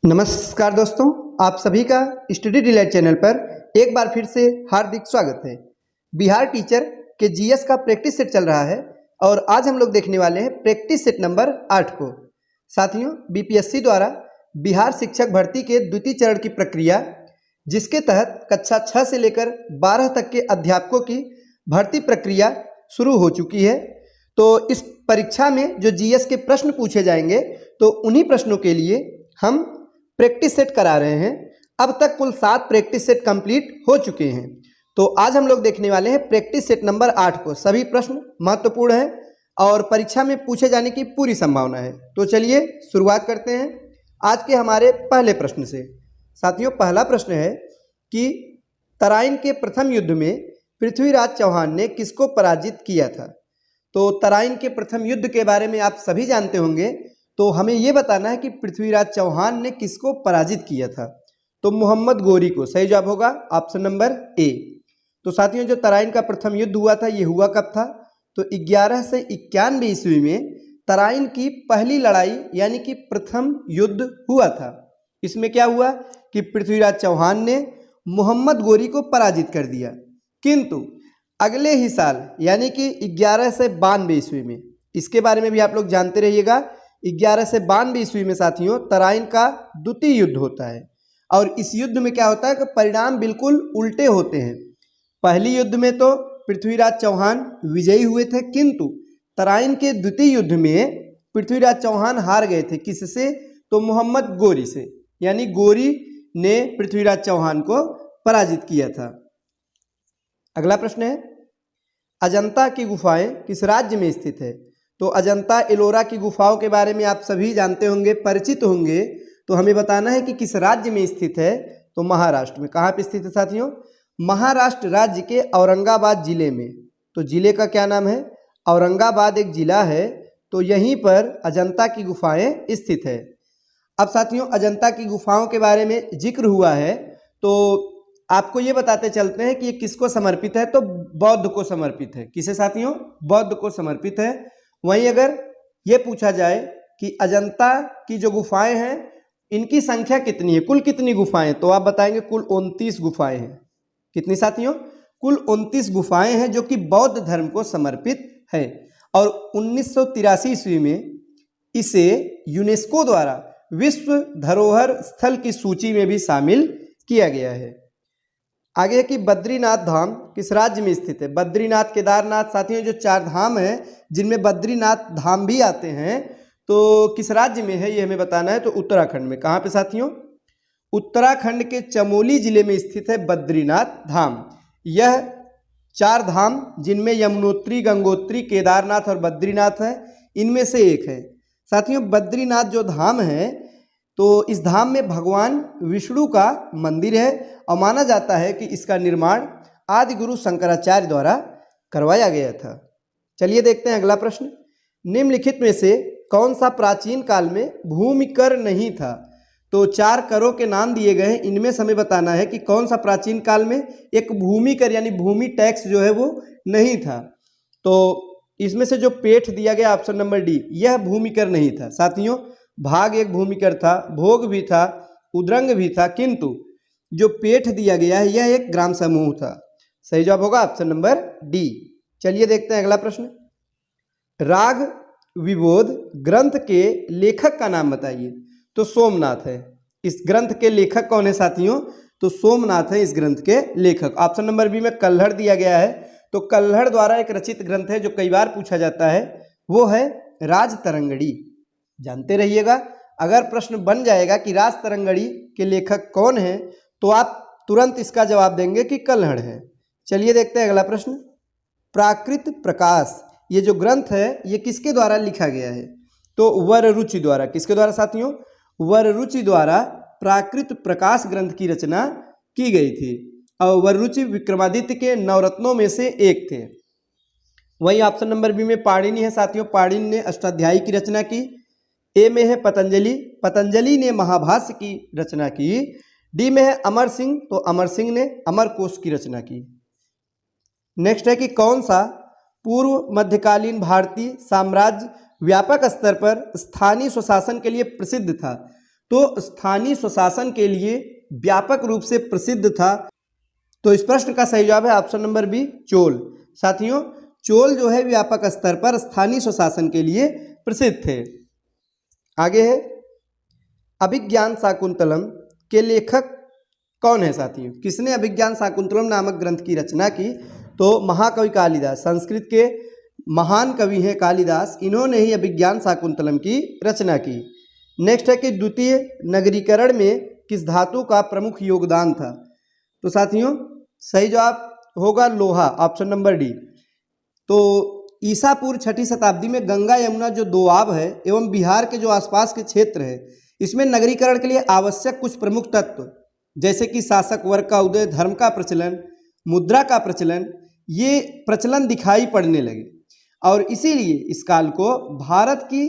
नमस्कार दोस्तों, आप सभी का स्टडी डिलाइट चैनल पर एक बार फिर से हार्दिक स्वागत है। बिहार टीचर के जीएस का प्रैक्टिस सेट चल रहा है और आज हम लोग देखने वाले हैं प्रैक्टिस सेट नंबर 8 को। साथियों, बीपीएससी द्वारा बिहार शिक्षक भर्ती के द्वितीय चरण की प्रक्रिया, जिसके तहत कक्षा 6 से लेकर 12 तक के अध्यापकों की भर्ती प्रक्रिया शुरू हो चुकी है। तो इस परीक्षा में जो जीएस के प्रश्न पूछे जाएंगे, तो उन्हीं प्रश्नों के लिए हम प्रैक्टिस सेट करा रहे हैं। अब तक कुल 7 प्रैक्टिस सेट कंप्लीट हो चुके हैं। तो आज हम लोग देखने वाले हैं प्रैक्टिस सेट नंबर 8 को। सभी प्रश्न महत्वपूर्ण हैं और परीक्षा में पूछे जाने की पूरी संभावना है। तो चलिए शुरुआत करते हैं आज के हमारे पहले प्रश्न से। साथियों, पहला प्रश्न है कि तराइन के प्रथम युद्ध में पृथ्वीराज चौहान ने किसको पराजित किया था। तो तराइन के प्रथम युद्ध के बारे में आप सभी जानते होंगे, तो हमें यह बताना है कि पृथ्वीराज चौहान ने किसको पराजित किया था। तो मोहम्मद गोरी को। सही जवाब होगा ऑप्शन नंबर ए। तो साथियों, जो तराइन का प्रथम युद्ध हुआ था, ये हुआ कब था? तो 1191 ईस्वी में तराइन की पहली लड़ाई यानी कि प्रथम युद्ध हुआ था। इसमें क्या हुआ कि पृथ्वीराज चौहान ने मोहम्मद गोरी को पराजित कर दिया। किंतु अगले ही साल यानी कि 1192 ईस्वी में, इसके बारे में भी आप लोग जानते रहिएगा, 1192 ईस्वी में साथियों तराइन का द्वितीय युद्ध होता है। और इस युद्ध में क्या होता है कि परिणाम बिल्कुल उल्टे होते हैं। पहली युद्ध में तो पृथ्वीराज चौहान विजयी हुए थे, किंतु तराइन के द्वितीय युद्ध में पृथ्वीराज चौहान हार गए थे। किससे? तो मोहम्मद गोरी से, यानी गोरी ने पृथ्वीराज चौहान को पराजित किया था। अगला प्रश्न है, अजंता की गुफाएं किस राज्य में स्थित है। तो अजंता एलोरा की गुफाओं के बारे में आप सभी जानते होंगे, परिचित होंगे। तो हमें बताना है कि किस राज्य में स्थित है। तो महाराष्ट्र में। कहाँ पे स्थित है साथियों? महाराष्ट्र राज्य के औरंगाबाद जिले में। तो जिले का क्या नाम है? औरंगाबाद एक जिला है। तो यहीं पर अजंता की गुफाएं स्थित है। अब साथियों, अजंता की गुफाओं के बारे में जिक्र हुआ है, तो आपको ये बताते चलते हैं कि ये किसको समर्पित है। तो बौद्ध को समर्पित है। किसे साथियों? बौद्ध को समर्पित है। वहीं अगर ये पूछा जाए कि अजंता की जो गुफाएं हैं, इनकी संख्या कितनी है, कुल कितनी गुफाएं, तो आप बताएंगे कुल 29 गुफाएं हैं। कितनी साथियों? कुल 29 गुफाएं हैं जो कि बौद्ध धर्म को समर्पित है। और 1983 ईस्वी में इसे यूनेस्को द्वारा विश्व धरोहर स्थल की सूची में भी शामिल किया गया है। आगे है कि बद्रीनाथ धाम किस राज्य में स्थित है। बद्रीनाथ, केदारनाथ, साथियों जो 4 धाम हैं जिनमें बद्रीनाथ धाम भी आते हैं, तो किस राज्य में है ये हमें बताना है। तो उत्तराखंड में। कहाँ पे साथियों? उत्तराखंड के चमोली जिले में स्थित है बद्रीनाथ धाम। यह 4 धाम जिनमें यमुनोत्री, गंगोत्री, केदारनाथ और बद्रीनाथ है, इनमें से एक है। साथियों, बद्रीनाथ जो धाम है, तो इस धाम में भगवान विष्णु का मंदिर है और माना जाता है कि इसका निर्माण आदि गुरु शंकराचार्य द्वारा करवाया गया था। चलिए देखते हैं अगला प्रश्न। निम्नलिखित में से कौन सा प्राचीन काल में भूमि कर नहीं था। तो 4 करों के नाम दिए गए हैं, इनमें से हमें बताना है कि कौन सा प्राचीन काल में एक भूमि कर यानी भूमि टैक्स जो है वो नहीं था। तो इसमें से जो पेठ दिया गया ऑप्शन नंबर डी, यह भूमि कर नहीं था। साथियों, भाग एक भूमि कर था, भोग भी था, उद्रंग भी था, किंतु जो पेठ दिया गया है यह एक ग्राम समूह था। सही जवाब होगा ऑप्शन नंबर डी। चलिए देखते हैं अगला प्रश्न। राग विबोध ग्रंथ के लेखक का नाम बताइए। तो सोमनाथ है। इस ग्रंथ के लेखक कौन है साथियों? तो सोमनाथ है इस ग्रंथ के लेखक। ऑप्शन नंबर बी में कल्हड़ दिया गया है। तो कल्हड़ द्वारा एक रचित ग्रंथ है जो कई बार पूछा जाता है, वो है राजतरंगड़ी। जानते रहिएगा, अगर प्रश्न बन जाएगा कि राजतरंगड़ी के लेखक कौन है, तो आप तुरंत इसका जवाब देंगे कि कल्हड़ है। चलिए देखते हैं अगला प्रश्न। प्राकृत प्रकाश ये जो ग्रंथ है ये किसके द्वारा लिखा गया है। तो वररुचि द्वारा। किसके द्वारा साथियों? वररुचि द्वारा प्राकृत प्रकाश ग्रंथ की रचना की गई थी। और वररुचि विक्रमादित्य के नवरत्नों में से एक थे। वही ऑप्शन नंबर बी में पाणिनि है साथियों। पाणिनि ने अष्टाध्यायी की रचना की। ए में है पतंजलि, पतंजलि ने महाभाष्य की रचना की। डी में है अमर सिंह, तो अमर सिंह ने अमरकोश की रचना की। नेक्स्ट है कि कौन सा पूर्व मध्यकालीन भारतीय साम्राज्य व्यापक स्तर पर स्थानीय स्वशासन के लिए प्रसिद्ध था। तो स्थानीय स्वशासन के लिए व्यापक रूप से प्रसिद्ध था। तो इस प्रश्न का सही जवाब है ऑप्शन नंबर बी, चोल। साथियों, चोल जो है व्यापक स्तर पर स्थानीय स्वशासन के लिए प्रसिद्ध थे। आगे है, अभिज्ञान शाकुंतलम के लेखक कौन है साथियों? किसने अभिज्ञान शाकुंतलम नामक ग्रंथ की रचना की? तो महाकवि कालिदास, संस्कृत के महान कवि हैं कालिदास, इन्होंने ही अभिज्ञान शाकुंतलम की रचना की। नेक्स्ट है कि द्वितीय नगरीकरण में किस धातु का प्रमुख योगदान था? तो साथियों, सही जवाब होगा लोहा, ऑप्शन नंबर डी। तो ईसा पूर्व 6वीं शताब्दी में गंगा यमुना जो दोआब है एवं बिहार के जो आसपास के क्षेत्र है, इसमें नगरीकरण के लिए आवश्यक कुछ प्रमुख तत्व जैसे कि शासक वर्ग का उदय, धर्म का प्रचलन, मुद्रा का प्रचलन, ये प्रचलन दिखाई पड़ने लगे और इसीलिए इस काल को भारत की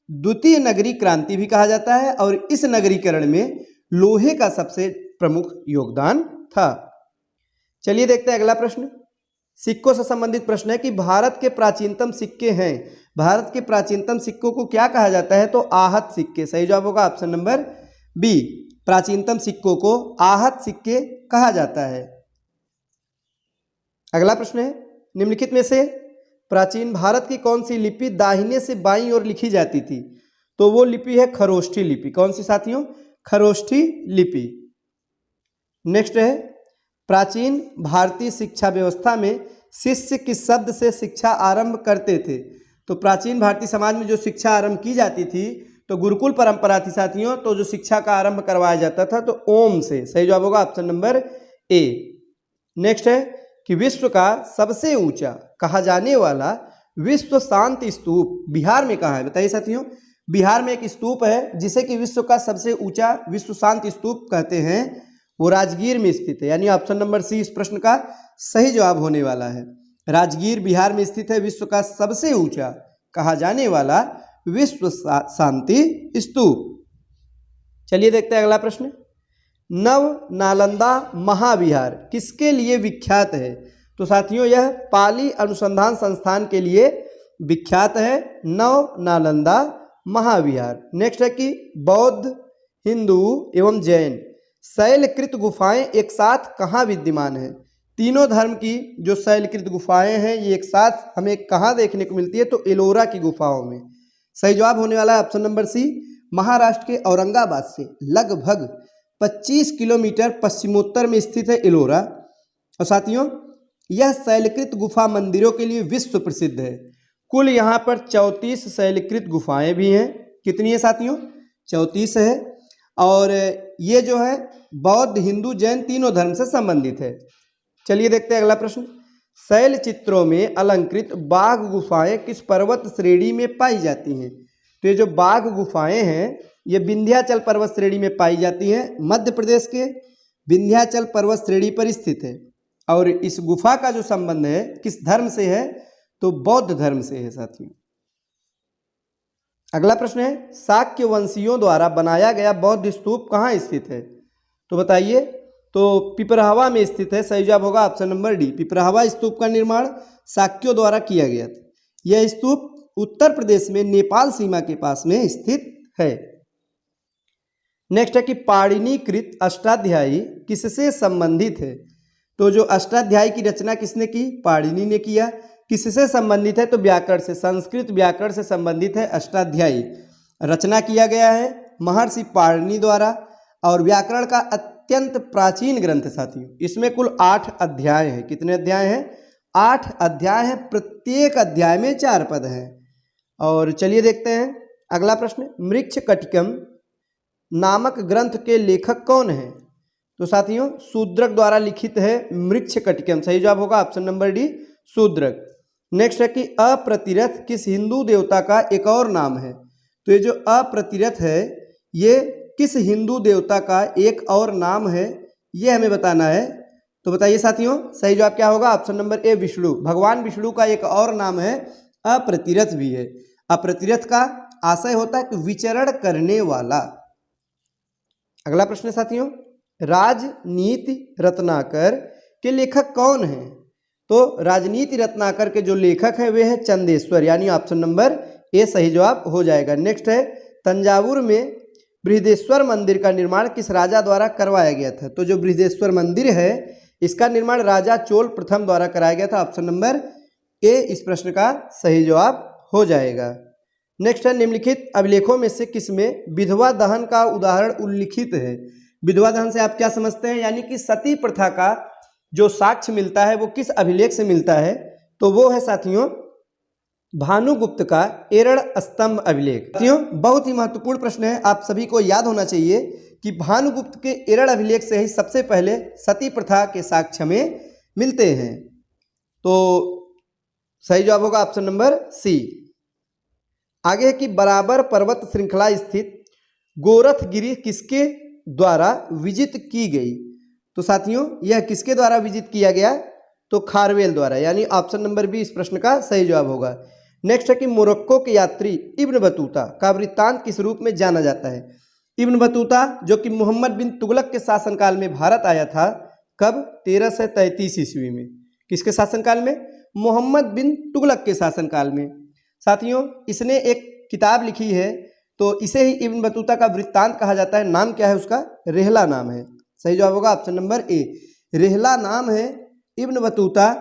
द्वितीय नगरी क्रांति भी कहा जाता है और इस नगरीकरण में लोहे का सबसे प्रमुख योगदान था। चलिए देखते हैं अगला प्रश्न। सिक्कों से संबंधित प्रश्न है कि भारत के प्राचीनतम सिक्के हैं, भारत के प्राचीनतम सिक्कों को क्या कहा जाता है? तो आहत सिक्के। सही जवाब होगा ऑप्शन नंबर बी, प्राचीनतम सिक्कों को आहत सिक्के कहा जाता है। अगला प्रश्न है, निम्नलिखित में से प्राचीन भारत की कौन सी लिपि दाहिने से बाईं ओर लिखी जाती थी? तो वो लिपि है खरोष्ठी लिपि। कौन सी साथियों? खरोष्ठी लिपि। नेक्स्ट है, प्राचीन भारतीय शिक्षा व्यवस्था में शिष्य किस शब्द से शिक्षा आरंभ करते थे? तो प्राचीन भारतीय समाज में जो शिक्षा आरंभ की जाती थी तो गुरुकुल परंपरा थी साथियों, तो जो शिक्षा का आरंभ करवाया जाता था तो ओम से। सही जवाब होगा ऑप्शन नंबर ए। नेक्स्ट है कि विश्व का सबसे ऊंचा कहा जाने वाला विश्व शांति स्तूप बिहार में कहाँ है? बताइए साथियों। बिहार में एक स्तूप है जिसे कि विश्व का सबसे ऊंचा विश्व शांति स्तूप कहते हैं, वो राजगीर में स्थित है, यानी ऑप्शन नंबर सी इस प्रश्न का सही जवाब होने वाला है। राजगीर बिहार में स्थित है विश्व का सबसे ऊंचा कहा जाने वाला विश्व शांति स्तूप। चलिए देखते हैं अगला प्रश्न। नव नालंदा महाविहार किसके लिए विख्यात है? तो साथियों, यह पाली अनुसंधान संस्थान के लिए विख्यात है, नव नालंदा महाविहार। नेक्स्ट है कि बौद्ध, हिंदू एवं जैन शैलकृत गुफाएं एक साथ कहाँ विद्यमान है? तीनों धर्म की जो शैलकृत गुफाएं हैं ये एक साथ हमें कहाँ देखने को मिलती है? तो एलोरा की गुफाओं में। सही जवाब होने वाला है ऑप्शन नंबर सी, महाराष्ट्र के औरंगाबाद से लगभग 25 किलोमीटर पश्चिमोत्तर में स्थित है एलोरा। और साथियों, यह शैलकृत गुफा मंदिरों के लिए विश्व प्रसिद्ध है। कुल यहाँ पर 34 शैलकृत गुफाएं भी हैं। कितनी है साथियों? 34 है। और ये जो है बौद्ध, हिंदू, जैन तीनों धर्म से संबंधित है। चलिए देखते हैं अगला प्रश्न। शैल चित्रों में अलंकृत बाघ गुफाएं किस पर्वत श्रेणी में पाई जाती हैं? तो ये जो बाघ गुफाएं हैं ये विंध्याचल पर्वत श्रेणी में पाई जाती हैं, मध्य प्रदेश के विंध्याचल पर्वत श्रेणी पर स्थित है। और इस गुफा का जो संबंध है किस धर्म से है? तो बौद्ध धर्म से है साथियों। अगला प्रश्न है, शाक्य वंशियों द्वारा बनाया गया बौद्ध स्तूप कहाँ स्थित है? तो बताइए। तो पिपराहवा में स्थित है। सही जवाब होगा ऑप्शन नंबर डी, पिपराहवा स्तूप का निर्माण शाक्यों द्वारा किया गया था। यह स्तूप उत्तर प्रदेश में नेपाल सीमा के पास में स्थित है। नेक्स्ट है कि पाणिनिकृत अष्टाध्यायी किससे संबंधित है? तो जो अष्टाध्यायी की रचना किसने की? पाणिनि ने किया। किससे संबंधित है? तो व्याकरण से, संस्कृत व्याकरण से संबंधित है अष्टाध्यायी। रचना किया गया है महर्षि पाणिनि द्वारा और व्याकरण का अत्यंत प्राचीन ग्रंथ साथियों। इसमें कुल 8 अध्याय हैं। कितने अध्याय हैं? 8 अध्याय हैं। प्रत्येक अध्याय में 4 पद हैं। और चलिए देखते हैं अगला प्रश्न। मृच्छकटिकम नामक ग्रंथ के लेखक कौन है? तो साथियों, शूद्रक द्वारा लिखित है मृच्छकटिकम। सही जवाब होगा option number D, Shudraka. Next है कि अप्रतिरथ किस हिंदू देवता का एक और नाम है? तो ये जो अप्रतिरथ है ये किस हिंदू देवता का एक और नाम है, ये हमें बताना है। तो बताइए साथियों, सही जवाब क्या होगा? Option number A, Vishnu. भगवान विष्णु का एक और नाम है अप्रतिरथ भी है। अप्रतिरथ का आशय होता है कि विचरण करने वाला। अगला प्रश्न साथियों, राजनीति रत्नाकर के लेखक कौन हैं? तो राजनीति रत्नाकर के जो लेखक हैं वे हैं चंदेश्वर, यानी ऑप्शन नंबर ए सही जवाब हो जाएगा। नेक्स्ट है, तंजावुर में बृहदेश्वर मंदिर का निर्माण किस राजा द्वारा करवाया गया था? तो जो बृहदेश्वर मंदिर है इसका निर्माण राजा चोल प्रथम द्वारा कराया गया था। ऑप्शन नंबर ए इस प्रश्न का सही जवाब हो जाएगा। नेक्स्ट है, निम्नलिखित अभिलेखों में से किसमें विधवा दहन का उदाहरण उल्लिखित है? विधवा दहन से आप क्या समझते हैं? यानी कि सती प्रथा का जो साक्ष्य मिलता है वो किस अभिलेख से मिलता है? तो वो है साथियों भानुगुप्त का एरड़ स्तंभ अभिलेख। साथियों बहुत ही महत्वपूर्ण प्रश्न है, आप सभी को याद होना चाहिए कि भानुगुप्त के एरड़ अभिलेख से ही सबसे पहले सती प्रथा के साक्ष्य में मिलते हैं। तो सही जवाब होगा ऑप्शन नंबर सी। आगे है कि बराबर पर्वत श्रृंखला स्थित गोरखगिरी किसके द्वारा विजित की गई? तो साथियों यह किसके द्वारा विजित किया गया? तो खारवेल द्वारा, यानी ऑप्शन नंबर बी इस प्रश्न का सही जवाब होगा। नेक्स्ट है कि मोरक्को के यात्री इब्न बतूता का वृत्तांत किस रूप में जाना जाता है? इब्न बतूता जो कि मोहम्मद बिन तुगलक के शासनकाल में भारत आया था, कब? 1333 ईस्वी में। किसके शासनकाल में? मोहम्मद बिन तुगलक के शासनकाल में। साथियों इसने एक किताब लिखी है, तो इसे ही इब्न बतूता का वृत्तांत कहा जाता है। नाम क्या है उसका? रेहला नाम है। सही जवाब होगा ऑप्शन नंबर ए, रेहला नाम है। इब्न बतूता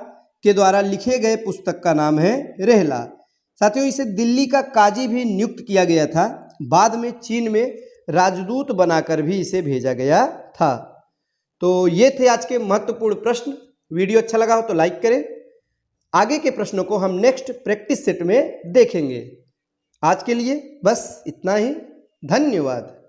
के द्वारा लिखे गए पुस्तक का नाम है रेहला। साथियों इसे दिल्ली का काजी भी नियुक्त किया गया था, बाद में चीन में राजदूत बनाकर भी इसे भेजा गया था। तो ये थे आज के महत्वपूर्ण प्रश्न। वीडियो अच्छा लगा हो तो लाइक करें। आगे के प्रश्नों को हम नेक्स्ट प्रैक्टिस सेट में देखेंगे। आज के लिए बस इतना ही। धन्यवाद।